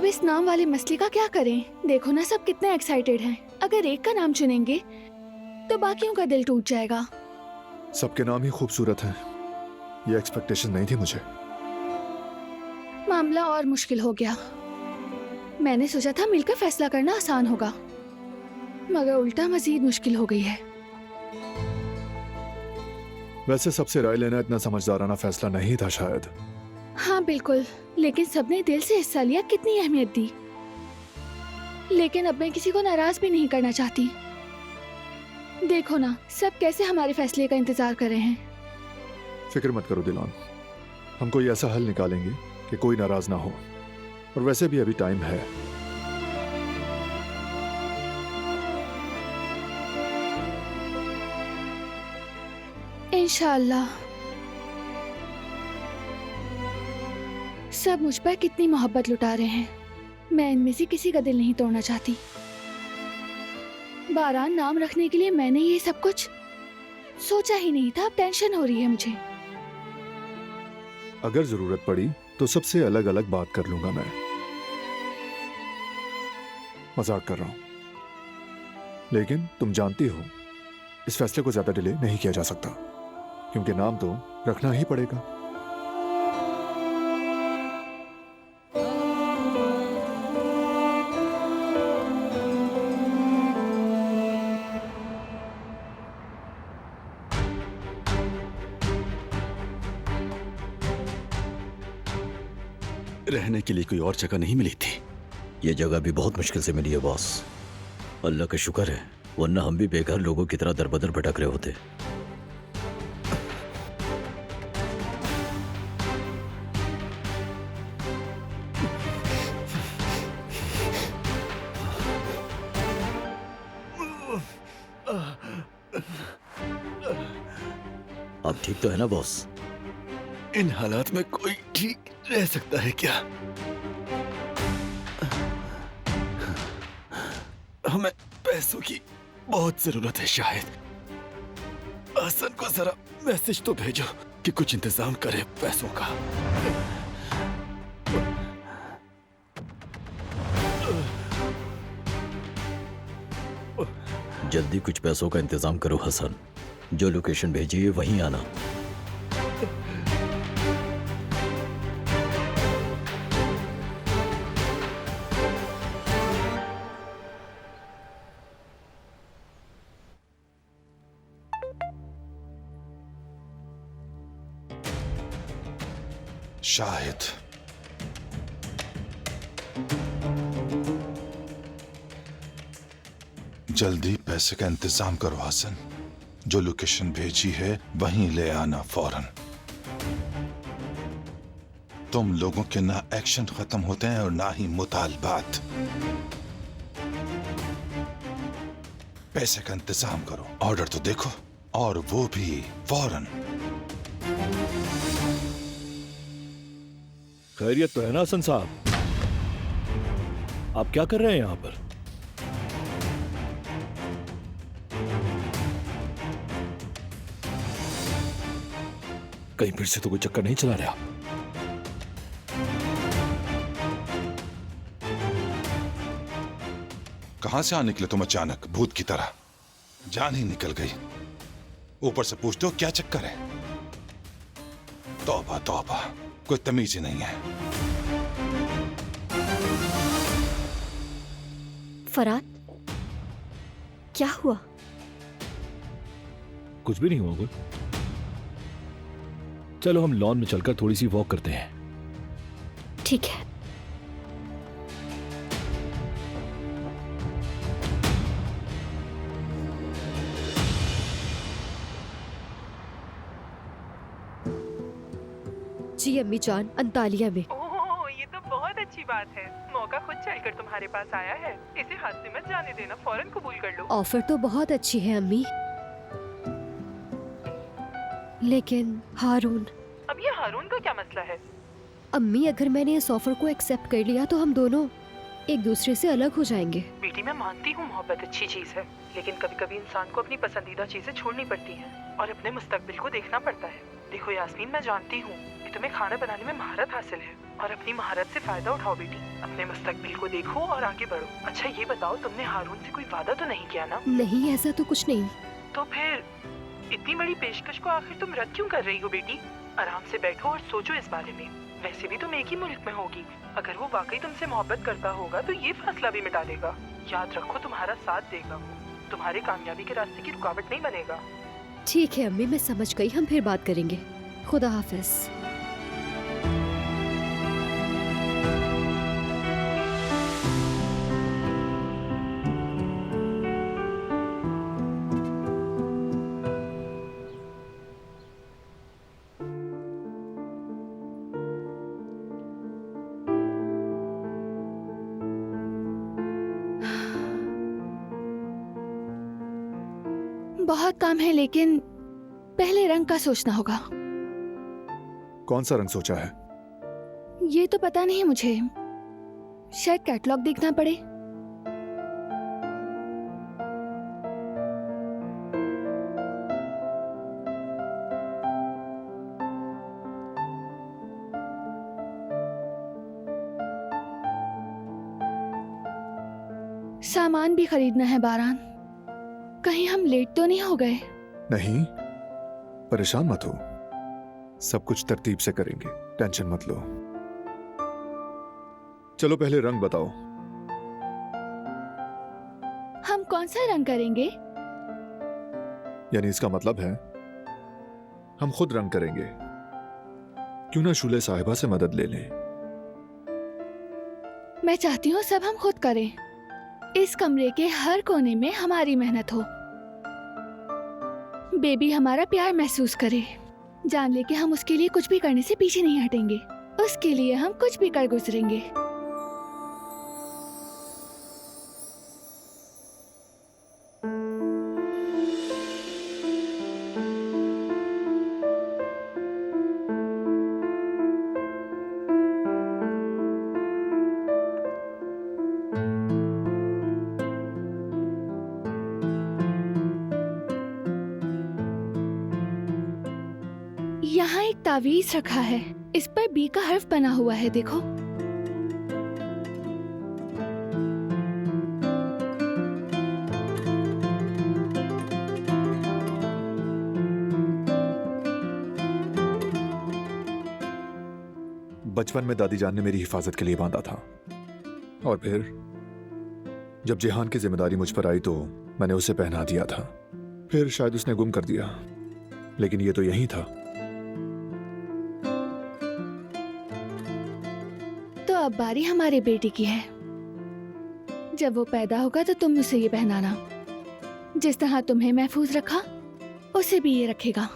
अब इस नाम वाले मसले का क्या करें? देखो ना सब कितने एक्साइटेड हैं। अगर एक का नाम चुनेंगे तो बाकियों का दिल टूट जाएगा। सबके नाम ही खूबसूरत हैं। ये एक्सपेक्टेशन नहीं थी मुझे। मामला और मुश्किल हो गया। मैंने सोचा था मिलकर फैसला करना आसान होगा, मगर उल्टा मजीद मुश्किल हो गई है। वैसे सबसे राय लेना इतना समझदाराना फैसला नहीं था शायद। हाँ बिल्कुल, लेकिन सबने दिल से हिस्सा लिया, कितनी अहमियत दी। लेकिन अब मैं किसी को नाराज भी नहीं करना चाहती। देखो ना सब कैसे हमारे फैसले का इंतजार कर रहे हैं। फिक्र मत करो दिलान, हम कोई ऐसा हल निकालेंगे कि कोई नाराज ना हो। और वैसे भी अभी टाइम है। इंशाअल्लाह। सब मुझ पर कितनी मोहब्बत लुटा रहे हैं, मैं इनमें से किसी का दिल नहीं तोड़ना चाहती। बारान नाम रखने के लिए मैंने ये सब कुछ सोचा ही नहीं था। अब टेंशन हो रही है मुझे। अगर जरूरत पड़ी तो सबसे अलग अलग बात कर लूंगा मैं। मजाक कर रहा हूं। लेकिन तुम जानती हो इस फैसले को ज्यादा डिले नहीं किया जा सकता, क्योंकि नाम तो रखना ही पड़ेगा। रहने के लिए कोई और जगह नहीं मिली थी। ये जगह भी बहुत मुश्किल से मिली है बॉस। अल्लाह का शुक्र है, वरना हम भी बेघर लोगों की तरह दरबदर भटक रहे होते। आप ठीक तो है ना बॉस? इन हालात में कोई ठीक रह सकता है क्या? हमें पैसों की बहुत जरूरत है। शायद हसन को जरा मैसेज तो भेजो कि कुछ इंतजाम करे पैसों का। जल्दी कुछ पैसों का इंतजाम करो हसन। जो लोकेशन भेजिए वहीं आना। शाहिद, जल्दी पैसे का इंतजाम करो हसन। जो लोकेशन भेजी है वहीं ले आना फौरन। तुम लोगों के ना एक्शन खत्म होते हैं और ना ही मुतालबात। पैसे का इंतजाम करो, ऑर्डर तो देखो, और वो भी फौरन। खैरियत तो है ना हसन साहब? आप क्या कर रहे हैं यहां पर? कहीं फिर से तो कोई चक्कर नहीं चला रहा? कहां से आ निकले तुम अचानक भूत की तरह? जान ही निकल गई। ऊपर से पूछते हो क्या चक्कर है? तौबा तौबा, कोई तमीज ही नहीं है। फराद, क्या हुआ? कुछ भी नहीं हुआ कुछ। चलो हम लॉन में चलकर थोड़ी सी वॉक करते हैं। ठीक है। जी अम्मी जान, अंतालिया में। ओह, ये तो बहुत अच्छी बात है। मौका खुद चलकर तुम्हारे पास आया है। इसे हाथ से मत जाने देना, फौरन कबूल कर लो। ऑफर तो बहुत अच्छी है अम्मी, लेकिन हारून। अब ये हारून का क्या मसला है? अम्मी, अगर मैंने इस ऑफर को एक्सेप्ट कर लिया तो हम दोनों एक दूसरे से अलग हो जाएंगे। बेटी, मैं मानती हूँ मोहब्बत अच्छी चीज है, लेकिन कभी कभी इंसान को अपनी पसंदीदा चीजें छोड़नी पड़ती हैं और अपने मुस्तकबिल को देखना पड़ता है। देखो यास्मीन, मैं जानती हूँ कि तुम्हें खाना बनाने में महारत हासिल है, और अपनी महारत से फायदा उठाओ बेटी। अपने मुस्तकबिल को देखो और आगे बढ़ो। अच्छा ये बताओ, तुमने हारून से कोई वादा तो नहीं किया ना? नहीं, ऐसा तो कुछ नहीं। तो फिर इतनी बड़ी पेशकश को आखिर तुम रद्द क्यों कर रही हो बेटी? आराम से बैठो और सोचो इस बारे में। वैसे भी तुम एक ही मुल्क में होगी। अगर वो वाकई तुमसे मोहब्बत करता होगा तो ये फैसला भी मिटा देगा। याद रखो, तुम्हारा साथ देगा वो, तुम्हारे कामयाबी के रास्ते की रुकावट नहीं बनेगा। ठीक है अम्मी, मैं समझ गई। हम फिर बात करेंगे। खुदा हाफिज। बहुत काम है, लेकिन पहले रंग का सोचना होगा। कौन सा रंग सोचा है? ये तो पता नहीं मुझे, शायद कैटलॉग देखना पड़े। सामान भी खरीदना है बारान। कहीं हम लेट तो नहीं हो गए? नहीं, परेशान मत हो, सब कुछ तरतीब से करेंगे, टेंशन मत लो। चलो पहले रंग बताओ। हम कौन सा रंग करेंगे? यानी इसका मतलब है हम खुद रंग करेंगे। क्यों ना शूले साहिबा से मदद ले लें? मैं चाहती हूँ सब हम खुद करें। इस कमरे के हर कोने में हमारी मेहनत हो। बेबी हमारा प्यार महसूस करे, जान ले कि हम उसके लिए कुछ भी करने से पीछे नहीं हटेंगे। उसके लिए हम कुछ भी कर गुजरेंगे। यहाँ एक तावीज रखा है, इस पर बी का हर्फ बना हुआ है, देखो। बचपन में दादी जान ने मेरी हिफाजत के लिए बांधा था, और फिर जब जिहान की जिम्मेदारी मुझ पर आई तो मैंने उसे पहना दिया था। फिर शायद उसने गुम कर दिया, लेकिन ये तो यही था। तो अब बारी हमारे बेटे की है। जब वो पैदा होगा तो तुम उसे ये पहनाना। जिस तरह तुम्हें महफूज रखा, उसे भी ये रखेगा।